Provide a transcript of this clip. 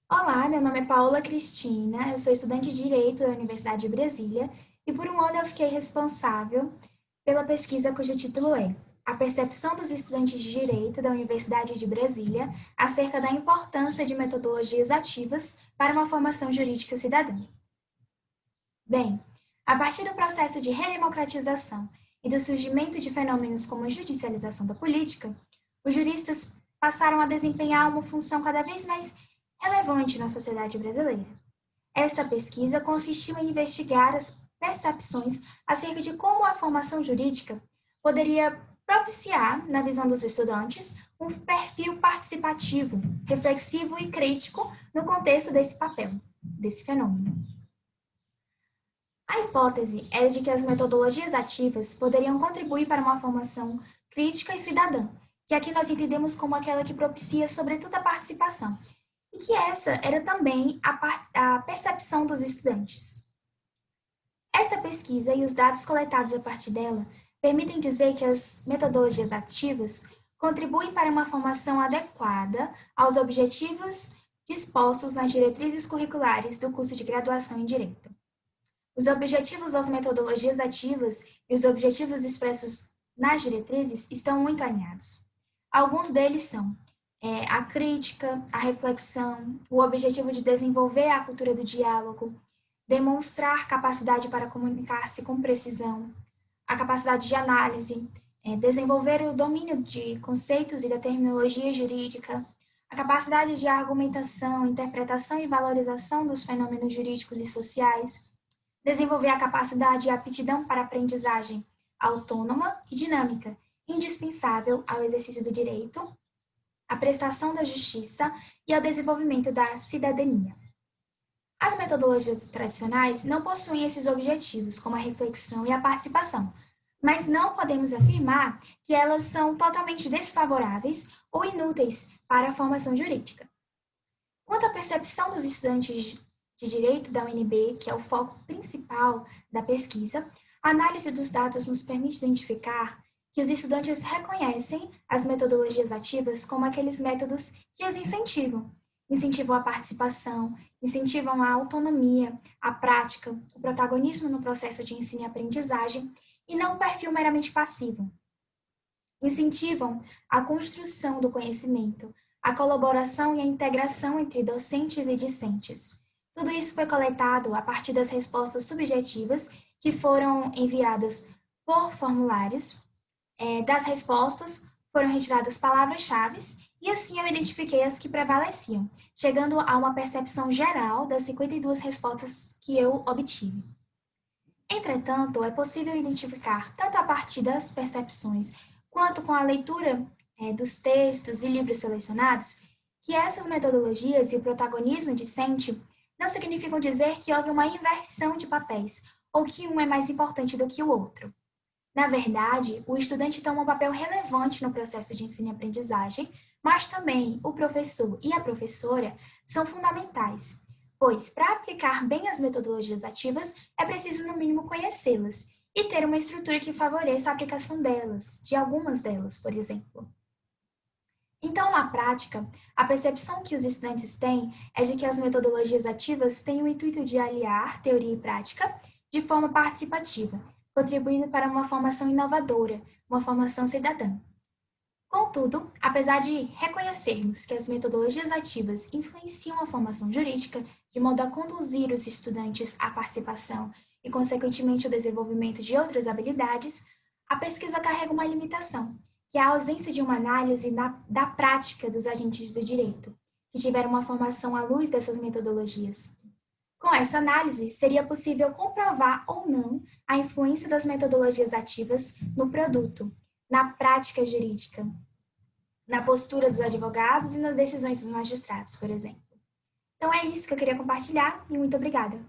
Olá, meu nome é Paola Cristina, eu sou estudante de Direito da Universidade de Brasília e por um ano eu fiquei responsável pela pesquisa cujo título é A Percepção dos Estudantes de Direito da Universidade de Brasília acerca da importância de metodologias ativas para uma formação jurídica cidadã. Bem, a partir do processo de redemocratização e do surgimento de fenômenos como a judicialização da política, os juristas passaram a desempenhar uma função cada vez mais relevante na sociedade brasileira. Esta pesquisa consistiu em investigar as percepções acerca de como a formação jurídica poderia propiciar, na visão dos estudantes, um perfil participativo, reflexivo e crítico no contexto desse papel, desse fenômeno. A hipótese era de que as metodologias ativas poderiam contribuir para uma formação crítica e cidadã, que aqui nós entendemos como aquela que propicia, sobretudo, a participação, e que essa era também a percepção dos estudantes. Esta pesquisa e os dados coletados a partir dela permitem dizer que as metodologias ativas contribuem para uma formação adequada aos objetivos dispostos nas diretrizes curriculares do curso de graduação em Direito. Os objetivos das metodologias ativas e os objetivos expressos nas diretrizes estão muito alinhados. Alguns deles são a crítica, a reflexão, o objetivo de desenvolver a cultura do diálogo, demonstrar capacidade para comunicar-se com precisão, a capacidade de análise, desenvolver o domínio de conceitos e da terminologia jurídica, a capacidade de argumentação, interpretação e valorização dos fenômenos jurídicos e sociais, desenvolver a capacidade e aptidão para aprendizagem autônoma e dinâmica, indispensável ao exercício do direito, à prestação da justiça e ao desenvolvimento da cidadania. As metodologias tradicionais não possuem esses objetivos, como a reflexão e a participação, mas não podemos afirmar que elas são totalmente desfavoráveis ou inúteis para a formação jurídica. Quanto à percepção dos estudantes de Direito da UNB, que é o foco principal da pesquisa, a análise dos dados nos permite identificar que os estudantes reconhecem as metodologias ativas como aqueles métodos que os incentivam a participação, incentivam a autonomia, a prática, o protagonismo no processo de ensino e aprendizagem, e não um perfil meramente passivo. Incentivam a construção do conhecimento, a colaboração e a integração entre docentes e discentes. Tudo isso foi coletado a partir das respostas subjetivas que foram enviadas por formulários. Das respostas foram retiradas palavras-chave e assim eu identifiquei as que prevaleciam, chegando a uma percepção geral das 52 respostas que eu obtive. Entretanto, é possível identificar, tanto a partir das percepções quanto com a leitura dos textos e livros selecionados, que essas metodologias e o protagonismo discente não significam dizer que houve uma inversão de papéis ou que um é mais importante do que o outro. Na verdade, o estudante toma um papel relevante no processo de ensino e aprendizagem, mas também o professor e a professora são fundamentais, pois para aplicar bem as metodologias ativas é preciso, no mínimo, conhecê-las e ter uma estrutura que favoreça a aplicação delas, de algumas delas, por exemplo. Então, na prática, a percepção que os estudantes têm é de que as metodologias ativas têm o intuito de aliar teoria e prática de forma participativa, contribuindo para uma formação inovadora, uma formação cidadã. Contudo, apesar de reconhecermos que as metodologias ativas influenciam a formação jurídica de modo a conduzir os estudantes à participação e, consequentemente, ao desenvolvimento de outras habilidades, a pesquisa carrega uma limitação, que é a ausência de uma análise da prática dos agentes do direito, que tiveram uma formação à luz dessas metodologias. Com essa análise, seria possível comprovar ou não a influência das metodologias ativas no produto, na prática jurídica, na postura dos advogados e nas decisões dos magistrados, por exemplo. Então é isso que eu queria compartilhar e muito obrigada.